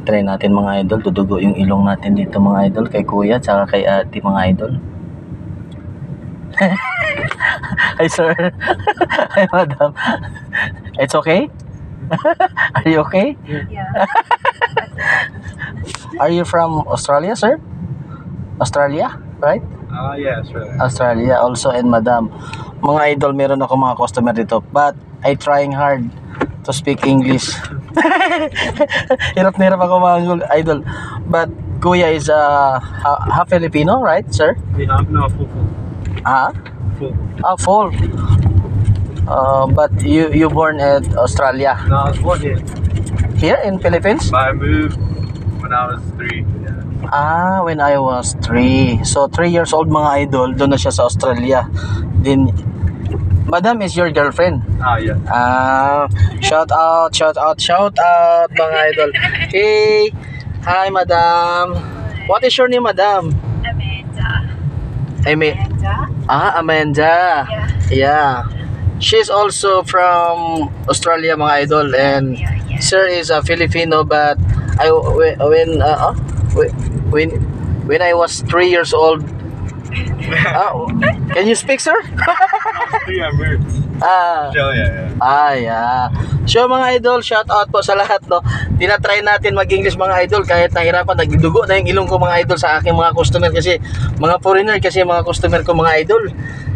Try natin mga idol, dudugo yung ilong natin dito mga idol, kay kuya tsaka kay ate mga idol. Hi sir. Hi madam. It's okay? Are you okay? Yeah. Are you from Australia, sir? Australia, right? Yeah, sure. Australia also, and madam. Mga idol, meron ako mga customer dito, but I trying hard to speak English. Hirap na hirap ako mga idol. But kuya is half Filipino, right, sir? Yeah, no, full. Ah? Full. Ah, full. But you born at Australia. No, I was born here, Here in Philippines? but I moved when I was 3. Yeah. Ah, when I was 3. So 3 years old mga idol, doon na siya sa Australia. Then madam is your girlfriend. Yeah. Shout out mga idol. Hey, hi madam. What is your name, madam? Amanda. Amanda. Yeah. Yeah. She's also from Australia mga idol, and Yeah. sir is a Filipino, but when I was 3 years old. Can you speak, sir? I moved. Australia. Yeah. So mga idol, shout out po sa lahat, no. Tinatry natin mag-English mga idol kahit nahirapan, nagdudugo na yung ilong ko mga idol sa aking mga customer kasi mga foreigner kasi mga customer ko mga idol.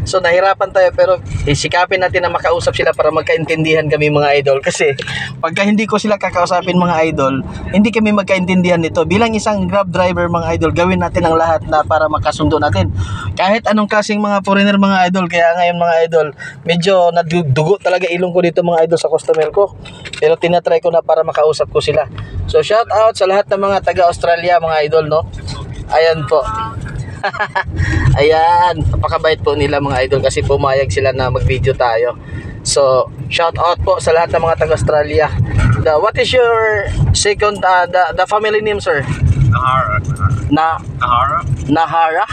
So nahirapan tayo, pero isikapin natin na makausap sila para magkaintindihan kami mga idol, kasi pagka hindi ko sila kakausapin mga idol, hindi kami magkaintindihan nito. Bilang isang Grab driver mga idol, gawin natin ang lahat na para makasundo natin kahit anong klaseng mga foreigner mga idol. Kaya ngayon mga idol, medyo nadudugo talaga ilong ko dito mga idol sa customer ko, pero tinatry ko na para makausap ko sila. So shout out sa lahat ng mga taga Australia mga idol, no. Ayan po. Ayan, napakabait po nila mga idol kasi pumayag sila na mag-video tayo. So, shout out po sa lahat ng mga taga-Australia. What is your second the family name, sir? Nahara. Nahara?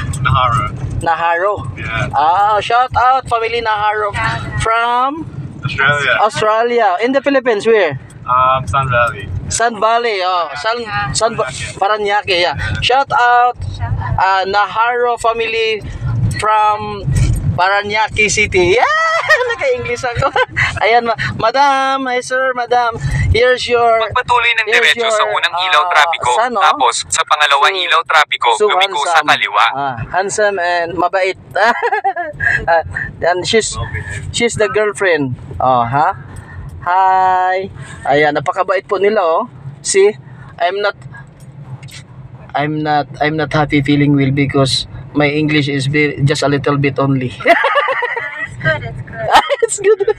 Naharo. Yeah. Shout out family Naharo from Australia. In the Philippines, where? Sun Valley. Sun Valley, Paranaque, yeah. Shout out Naharo family from Paranaque City. Yeah, naka-English ako. Ayan, madam, hi sir, madam. Here's your Magpatuloy ng diretso sa unang ilaw trapiko, tapos sa pangalawang ilaw trapiko, lumiko sa kaliwa. Handsome and mabait. And she's the girlfriend. Hi. Ayan, napakabait po nila, oh. See, I'm not happy feeling well because my English is just a little bit only. It's good.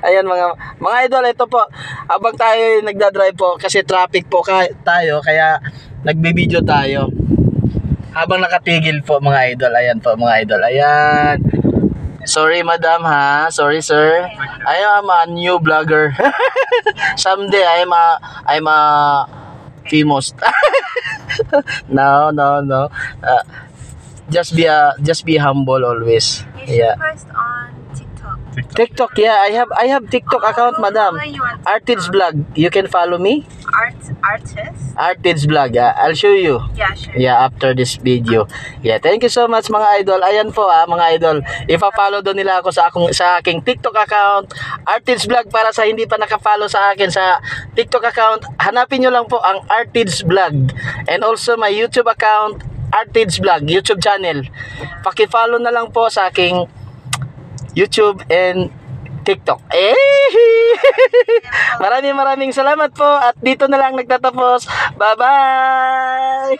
Ayan mga idol, ito po. Habang tayo nagda-drive po kasi traffic po tayo, kaya nagbe-video tayo. Habang nakatigil po mga idol. Ayan po mga idol. Ayan. Sorry madam ha. Sorry sir. I am a new vlogger. Someday I'm a famous. No. Just be humble always. You should post on TikTok. Yeah, I have TikTok account, madam. Artids Vlog. You can follow me. Artids Vlog. I'll show you. Yeah, sure. Yeah, after this video. Yeah, thank you so much mga idol. Ayan po mga idol. Ipa-follow doon nila ako sa aking TikTok account, Artids Vlog. Para sa hindi pa naka-follow sa akin sa TikTok account, hanapin nyo lang po ang Artids Vlog. And also my YouTube account, Artids Vlog, YouTube channel. Paki-follow na lang po sa aking YouTube and TikTok. Maraming salamat po at dito na lang nagtatapos. Bye-bye.